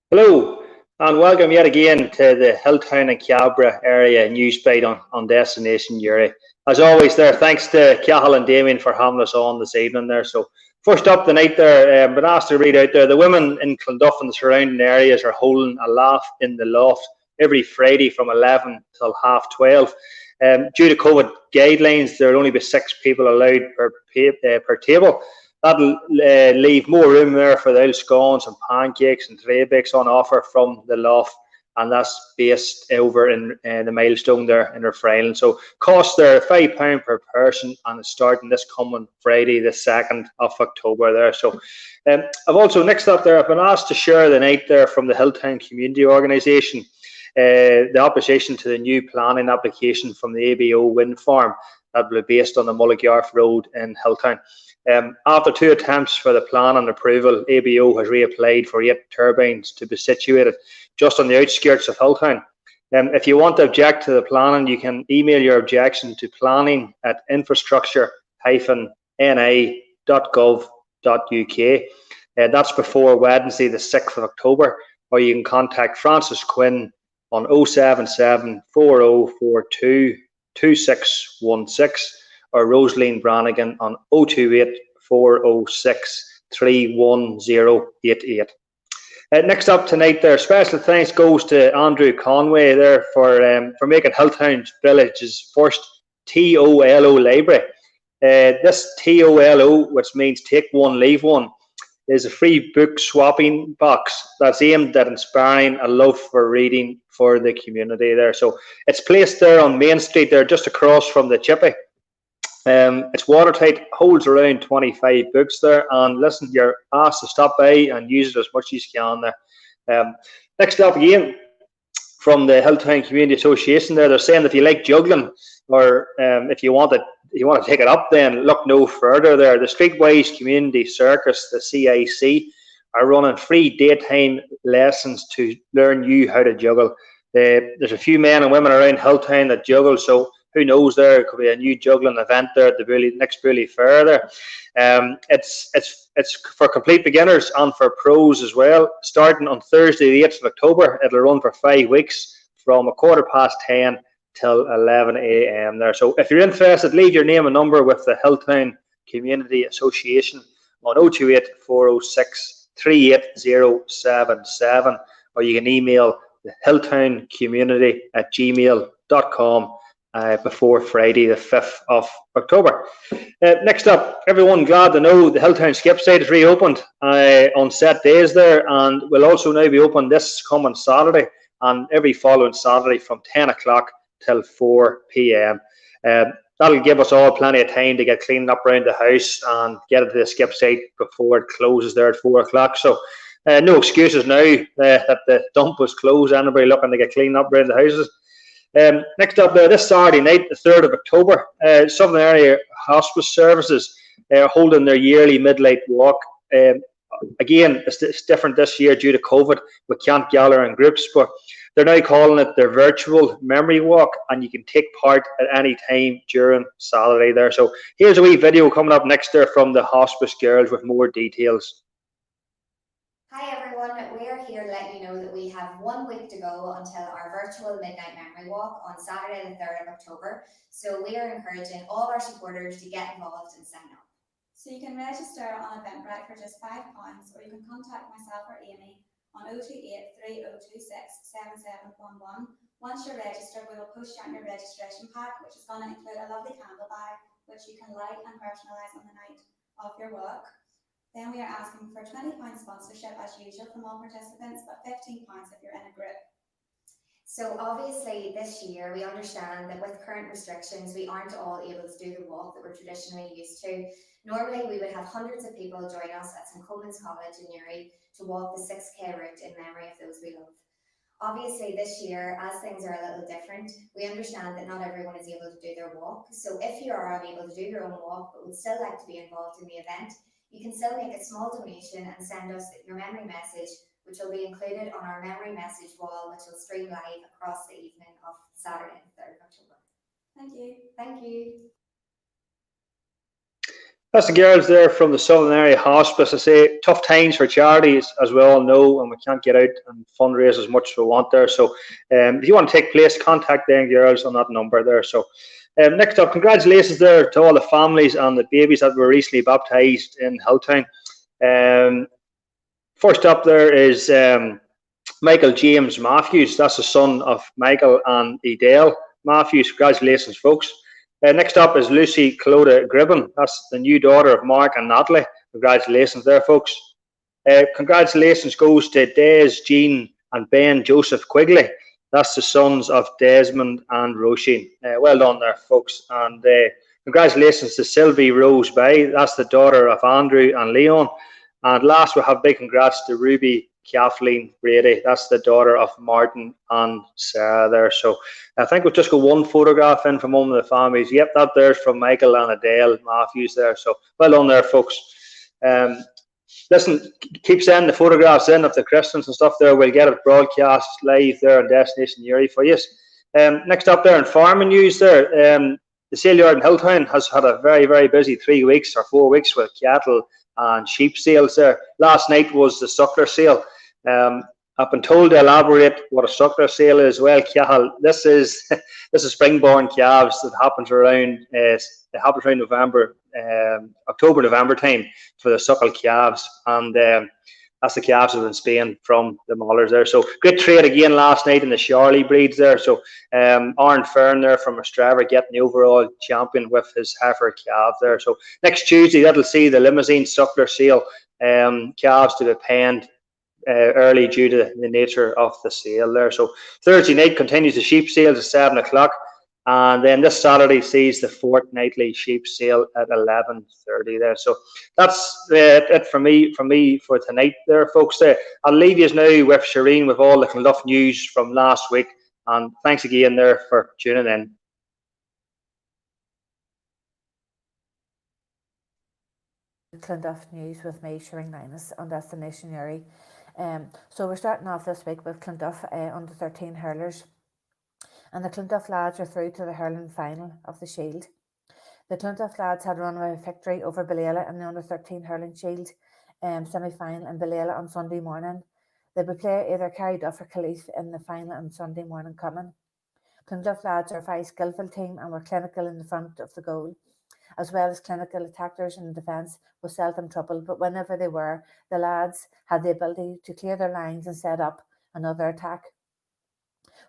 Hello and welcome yet again to the Hilltown and Cabra area news bite on Destination Uri. As always there, thanks to Cahill and Damien for having us on this evening there. So first up tonight there, been asked to read out there, the women in Clonduff and the surrounding areas are holding a laugh in the loft every Friday from 11 till half 12. Due to COVID guidelines, there will only be 6 people allowed per table. That'll leave more room there for the old scones and pancakes and tray bakes on offer from the loft, and that's based over in the Milestone there in Rathfriland. So cost there £5 per person, and it's starting this coming Friday, the 2nd of October there. So I've also next up there, I've been asked to share the night there from the Hilltown Community Organisation. The opposition to the new planning application from the ABO wind farm that will be based on the Mulligarth Road in Hilltown. After 2 attempts for the plan and approval, ABO has reapplied for 8 turbines to be situated just on the outskirts of Hilltown. If you want to object to the planning, you can email your objection to planning@infrastructure-ni.gov.uk. That's before Wednesday, the 6th of October, or you can contact Francis Quinn on 077 4042 2616 or Rosaline Brannigan on 028 406 31088. Next up tonight there, special thanks goes to Andrew Conway there for making Hilltown Village's first TOLO library. This TOLO, which means take one, leave one, is a free book swapping box that's aimed at inspiring a love for reading for the community there. So it's placed there on Main Street there, just across from the Chippy. It's watertight, holds around 25 books there, and listen, you're asked to stop by and use it as much as you can there. Next up again, from the Hilltown Community Association there, they're saying if you like juggling, or if you want to take it up, then look no further there. The Streetwise Community Circus, the CIC, are running free daytime lessons to learn you how to juggle. There's a few men and women around Hilltown that juggle, so who knows, there could be a new juggling event there at the next Bully Fair there. It's for complete beginners and for pros as well. Starting on Thursday the 8th of October, it'll run for 5 weeks from 10:15 till 11 a.m. there. So if you're interested, leave your name and number with the Hilltown Community Association on 028 406 38077, or you can email the hilltowncommunity@gmail.com before Friday the 5th of October. Next up, everyone glad to know the Hilltown Skip site is reopened on set days there, and will also now be open this coming Saturday and every following Saturday from 10 o'clock till 4 p.m. That'll give us all plenty of time to get cleaned up around the house and get it to the skip site before it closes there at 4 o'clock. So no excuses now that the dump was closed. Anybody looking to get cleaned up around the houses. Next up there, this Saturday night, the 3rd of October, Southern Area Hospice Services are holding their yearly midnight walk. Again, it's different this year due to COVID. We can't gather in groups, but they're now calling it their virtual memory walk, and you can take part at any time during Saturday there. So here's a wee video coming up next there from the Hospice Girls with more details. Hi everyone, we're here to let you know that we have 1 week to go until our virtual midnight memory walk on Saturday the 3rd of October. So we are encouraging all our supporters to get involved and sign up. So you can register on Eventbrite for just £5, or you can contact myself or Amy on 028 3026 7711. Once you're registered, we will post you out your registration pack, which is going to include a lovely candle bag, which you can light and personalise on the night of your walk. Then we are asking for £20 sponsorship as usual from all participants, but £15 if you're in a group. So obviously this year we understand that with current restrictions we aren't all able to do the walk that we're traditionally used to. Normally we would have hundreds of people join us at St Coleman's College in Uri to walk the 6k route in memory of those we love. Obviously this year, as things are a little different, we understand that not everyone is able to do their walk. So if you are unable to do your own walk but would still like to be involved in the event, you can still make a small donation and send us your memory message, which will be included on our memory message wall, which will stream live across the evening of Saturday, the 3rd of October. Thank you. Thank you. That's the girls there from the Southern Area Hospice. I say tough times for charities, as we all know, and we can't get out and fundraise as much as we want there. So if you want to take place, contact them girls on that number there. So next up, congratulations there to all the families and the babies that were recently baptised in Hilltown. First up there is Michael James Matthews. That's the son of Michael and Edale Matthews. Congratulations, folks. Next up is Lucy Clodagh Gribben. That's the new daughter of Mark and Natalie. Congratulations there, folks. Congratulations goes to Des, Jean and Ben Joseph Quigley. That's the sons of Desmond and Roisin. Well done there, folks. And congratulations to Sylvie Rose Bay. That's the daughter of Andrew and Leon. And last, we have big congrats to Ruby Kathleen Brady. That's the daughter of Martin and Sarah there. So I think we'll just go one photograph in from one of the families. Yep, that there's from Michael and Adele Matthews there. So well done there, folks. Listen, keep sending the photographs in of the Christians and stuff there. We'll get it broadcast live there on Destination Uri for you. Next up there in farming news there, the sale yard in Hilltown has had a very, very busy 3 weeks or 4 weeks with cattle and sheep sales there. Last night was the suckler sale. I've been told to elaborate what a suckler sale is. Well, Cahill, this is springborn calves that happens around November, October, November time for the suckle calves, and that's the calves that have been Spain from the Maulers there. So great trade again last night in the Charlie breeds there. So Aaron Fern there from Ostrava getting the overall champion with his heifer calf there. So next Tuesday that'll see the limousine suckler sale, calves to be penned early due to the nature of the sale there. So Thursday night continues the sheep sales at 7 o'clock. And then this Saturday sees the fortnightly sheep sale at 11:30 there. So that's it for me for tonight there, folks. I'll leave you now with Shireen with all the Clonduff news from last week. And thanks again there for tuning in. Clonduff news with me, Shireen Linus, on Destination Uri. So we're starting off this week with Clonduff under 13 hurlers. And the Clonduff lads are through to the hurling final of the Shield. The Clonduff lads had a runaway victory over Ballela in the under 13 hurling Shield semi-final in Ballela on Sunday morning. They will play either Carryduff or Caliph in the final on Sunday morning coming. Clonduff lads are a very skillful team and were clinical in the front of the goal, as well as clinical attackers in defence with seldom trouble, but whenever they were, the lads had the ability to clear their lines and set up another attack.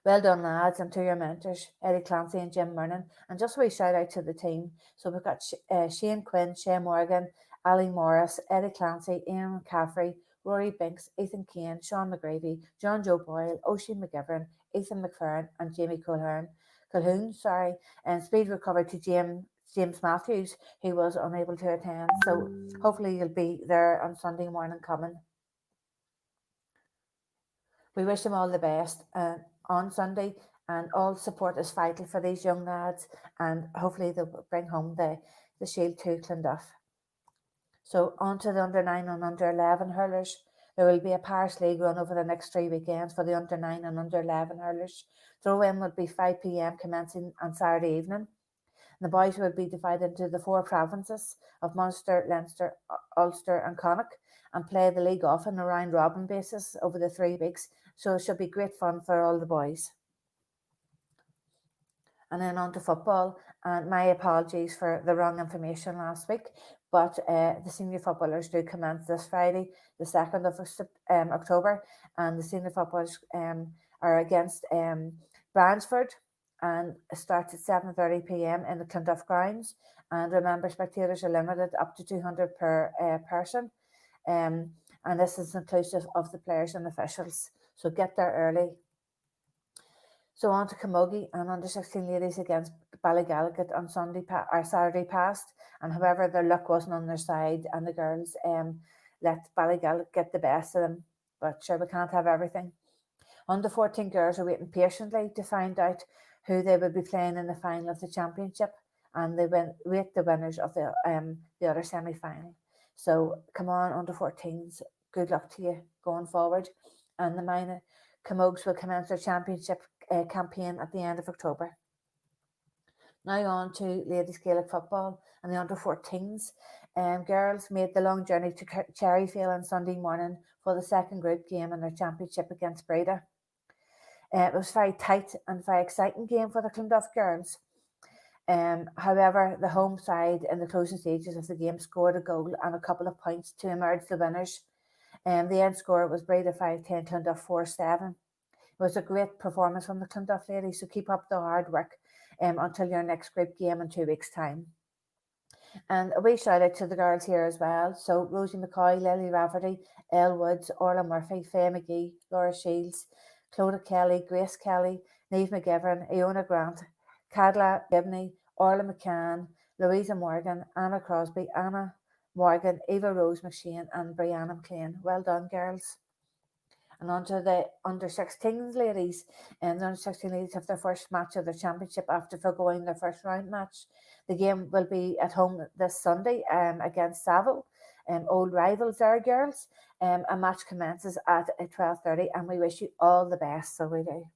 Well done, lads, and to your mentors, Eddie Clancy and Jim Mernon. And just a wee shout out to the team. So we've got Shane Quinn, Shane Morgan, Ali Morris, Eddie Clancy, Ian McCaffrey, Rory Binks, Ethan Kane, Sean McGravy, John Joe Boyle, Oisin McGivern, Ethan McFerrin, and Jamie Colquhoun. And speed recovery to James Matthews, who was unable to attend. So hopefully you'll be there on Sunday morning coming. We wish them all the best on Sunday, and all support is vital for these young lads, and hopefully they'll bring home the Shield to Clonduff. So on to the under 9 and under 11 hurlers. There will be a parish league run over the next 3 weekends for the under 9 and under 11 hurlers. Throw-in will be 5 p.m. commencing on Saturday evening. The boys will be divided into the 4 provinces of Munster, Leinster, Ulster and Connacht, and play the league off on a round-robin basis over the 3 weeks. So it should be great fun for all the boys. And then on to football. And my apologies for the wrong information last week. But the senior footballers do commence this Friday, the 2nd of October. And the senior footballers are against Bransford. And it starts at 7:30 p.m. in the Clonduff grounds. And remember, spectators are limited up to 200 per person. And this is inclusive of the players and officials. So get there early. So on to Camogie and under 16 ladies against Ballygallagher on Saturday past. And however, their luck wasn't on their side, and the girls let Ballygallagher get the best of them. But sure, we can't have everything. Under 14 girls are waiting patiently to find out who they will be playing in the final of the championship, and they rate the winners of the other semi-final. So come on, under 14s, good luck to you going forward. And the minor Camogues will commence their championship campaign at the end of October. Now on to ladies Gaelic football and the under-14s. Girls made the long journey to Cherryfield on Sunday morning for the second group game in their championship against Breda. It was a very tight and very exciting game for the Clonduff girls. However, the home side in the closing stages of the game scored a goal and a couple of points to emerge the winners. The end score was Breda 5-10, Clonduff 4-7. It was a great performance from the Clonduff ladies, so keep up the hard work until your next group game in 2 weeks' time. And a wee shout out to the girls here as well. So Rosie McCoy, Lily Rafferty, Elle Woods, Orla Murphy, Faye McGee, Laura Shields, Clodagh Kelly, Grace Kelly, Niamh McGivern, Iona Grant, Cadla Gibney, Orla McCann, Louisa Morgan, Anna Crosby, Anna Morgan, Eva Rose McShane and Brianna McLean. Well done, girls. And on to the under-16s ladies. And the under-16 ladies have their first match of their championship after foregoing their first round match. The game will be at home this Sunday against Saville. Old rivals there, girls. A match commences at 12:30 and we wish you all the best, so we do.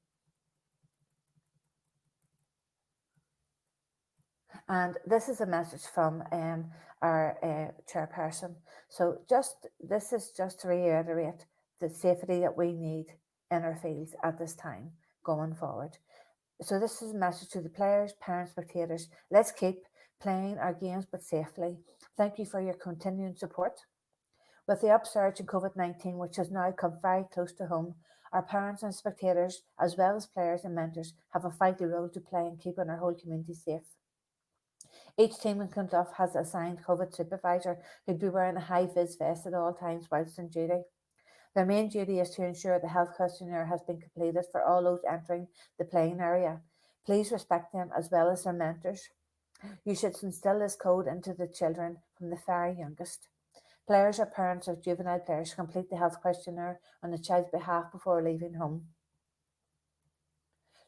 And this is a message from our chairperson. So this is just to reiterate the safety that we need in our fields at this time going forward. So this is a message to the players, parents, spectators. Let's keep playing our games but safely. Thank you for your continuing support. With the upsurge in COVID-19, which has now come very close to home, our parents and spectators, as well as players and mentors, have a vital role to play in keeping our whole community safe. Each team in Clonduff has assigned COVID supervisor who'd be wearing a high-vis vest at all times whilst on duty. Their main duty is to ensure the health questionnaire has been completed for all those entering the playing area. Please respect them as well as their mentors. You should instill this code into the children from the very youngest. Players or parents of juvenile players complete the health questionnaire on the child's behalf before leaving home.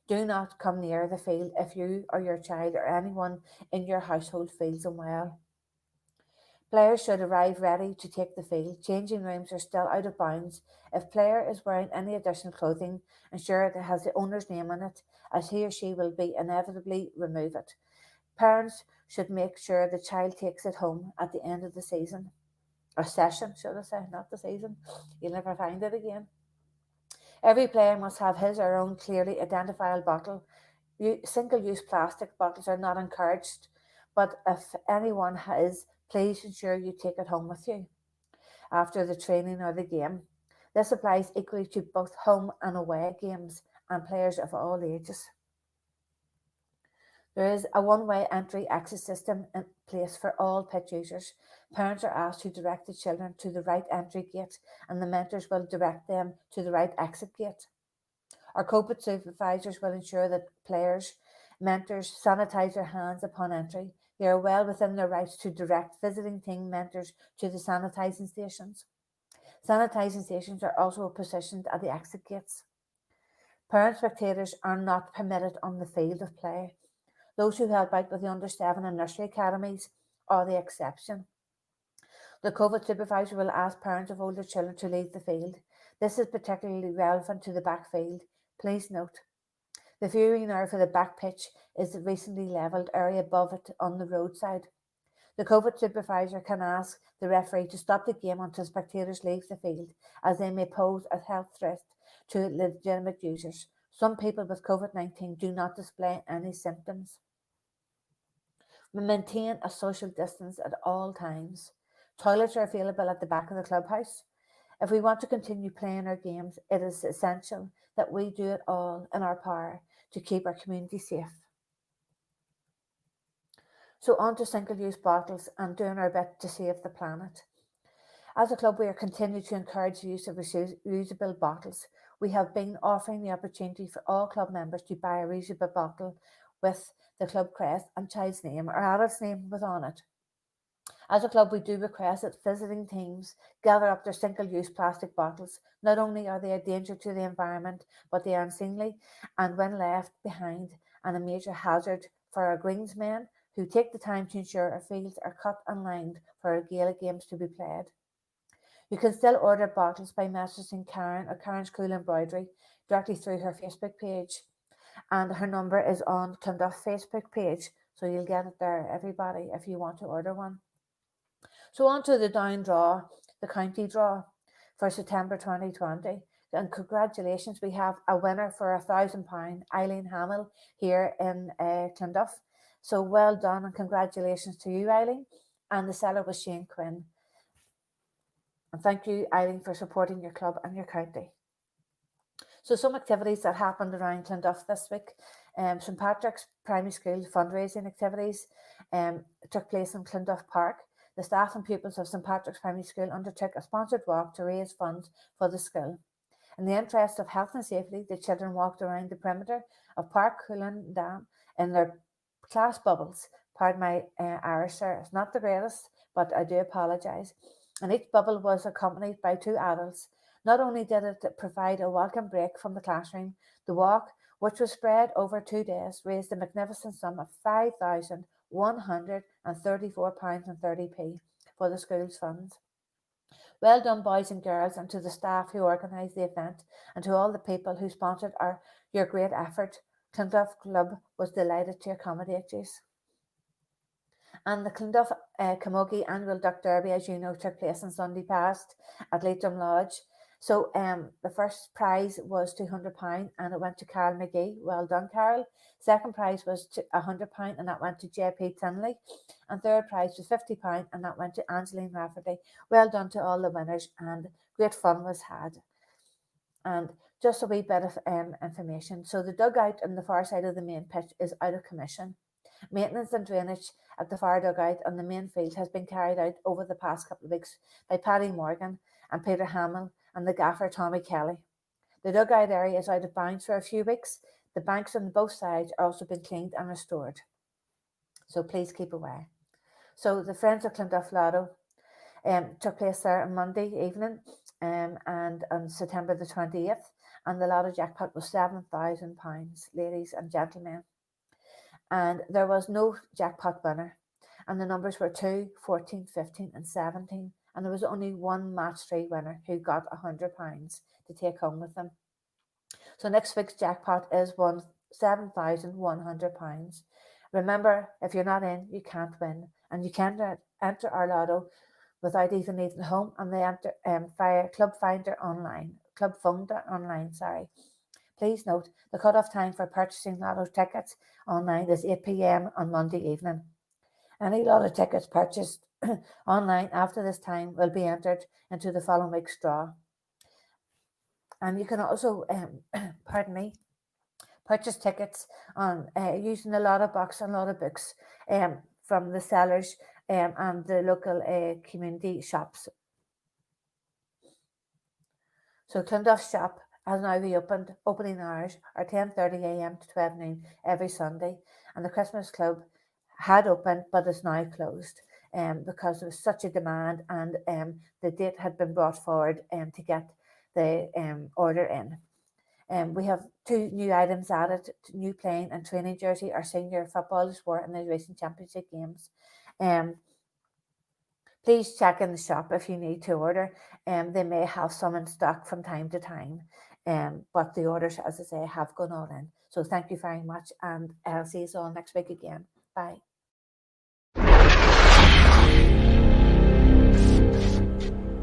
Do not come near the field if you or your child or anyone in your household feels unwell. Players should arrive ready to take the field. Changing rooms are still out of bounds. If player is wearing any additional clothing, ensure it has the owner's name on it, as he or she will be inevitably remove it. Parents should make sure the child takes it home at the end of the season. Or session, should I say, not the season. You'll never find it again. Every player must have his or her own clearly identifiable bottle. Single-use plastic bottles are not encouraged, but if anyone has, please ensure you take it home with you after the training or the game. This applies equally to both home and away games and players of all ages. There is a one-way entry-exit system in place for all pitch users. Parents are asked to direct the children to the right entry gate and the mentors will direct them to the right exit gate. Our COVID supervisors will ensure that players, mentors sanitize their hands upon entry. They are well within their rights to direct visiting team mentors to the sanitising stations. Sanitising stations are also positioned at the exit gates. Parent spectators are not permitted on the field of play. Those who help out with the under-7 and nursery academies are the exception. The COVID supervisor will ask parents of older children to leave the field. This is particularly relevant to the back field. Please note, the viewing area for the back pitch is the recently levelled area above it on the roadside. The COVID supervisor can ask the referee to stop the game until spectators leave the field, as they may pose a health threat to legitimate users. Some people with COVID-19 do not display any symptoms. We maintain a social distance at all times. Toilets are available at the back of the clubhouse. If we want to continue playing our games, it is essential that we do it all in our power to keep our community safe. So on to single-use bottles and doing our bit to save the planet. As a club, we are continuing to encourage the use of reusable bottles. We have been offering the opportunity for all club members to buy a reusable bottle with the club crest and child's name or adult's name on it. As a club, we do request that visiting teams gather up their single-use plastic bottles. Not only are they a danger to the environment, but they are unseemly and, when left behind, and a major hazard for our greensmen who take the time to ensure our fields are cut and lined for our Gaelic games to be played. You can still order bottles by messaging Karen or Karen's Cool Embroidery directly through her Facebook page, and her number is on Clonduff Facebook page. So you'll get it there, everybody, if you want to order one. So on to the down draw, the county draw for September 2020. And congratulations, we have a winner for £1,000, Eileen Hamill, here in Clonduff. So well done and congratulations to you, Eileen. And the seller was Shane Quinn. And thank you, Eileen, for supporting your club and your county. So some activities that happened around Clonduff this week. St Patrick's Primary School fundraising activities took place in Clonduff Park. The staff and pupils of St Patrick's Primary School undertook a sponsored walk to raise funds for the school. In the interest of health and safety, the children walked around the perimeter of Park Coolan Dam in their class bubbles. Pardon my Irish, sir. It's not the greatest, but I do apologise. And each bubble was accompanied by 2 adults. Not only did it provide a welcome break from the classroom, the walk, which was spread over 2 days, raised a magnificent sum of £5,134.30 for the school's funds. Well done, boys and girls, and to the staff who organised the event, and to all the people who sponsored your great effort. Clonduff Club was delighted to accommodate you. And the Clonduff Camogie Annual Duck Derby, as you know, took place on Sunday past at Leitrim Lodge. So the first prize was £200 and it went to Carol McGee. Well done, Carol. Second prize was £100 and that went to JP Tinley. And third prize was £50 and that went to Angeline Rafferty. Well done to all the winners and great fun was had. And just a wee bit of information. So the dugout on the far side of the main pitch is out of commission. Maintenance and drainage at the far dugout on the main field has been carried out over the past couple of weeks by Paddy Morgan and Peter Hamill and the gaffer Tommy Kelly. The dugout area is out of bounds for a few weeks. The banks on both sides are also been cleaned and restored. So please keep away. So the Friends of Clonduff Lotto took place there on Monday evening and on September the 28th. And the Lotto jackpot was £7,000, ladies and gentlemen. And there was no jackpot winner. And the numbers were 2, 14, 15 and 17. And there was only one match-3 winner who got £100 to take home with them. So next week's jackpot is £7,100. Remember, if you're not in, you can't win. And you can enter our lotto without even leaving home and they enter via Club Finder online. Please note, the cut-off time for purchasing lotto tickets online is 8 p.m. on Monday evening. Any lotto tickets purchased online after this time will be entered into the following week's draw. And you can also, purchase tickets on using the lotto box and lotto books from the sellers and the local community shops. So Clonduff shop has now reopened. Opening hours are 10:30 a.m. to 12 noon every Sunday, and the Christmas Club had opened but is now closed because there was such a demand and the date had been brought forward to get the order in. We have 2 new items added: new playing and training jersey our senior footballers wore in the recent championship games. Please check in the shop if you need to order. They may have some in stock from time to time, but the orders, as I say, have gone all in. So thank you very much, and I'll see you all next week again. Bye.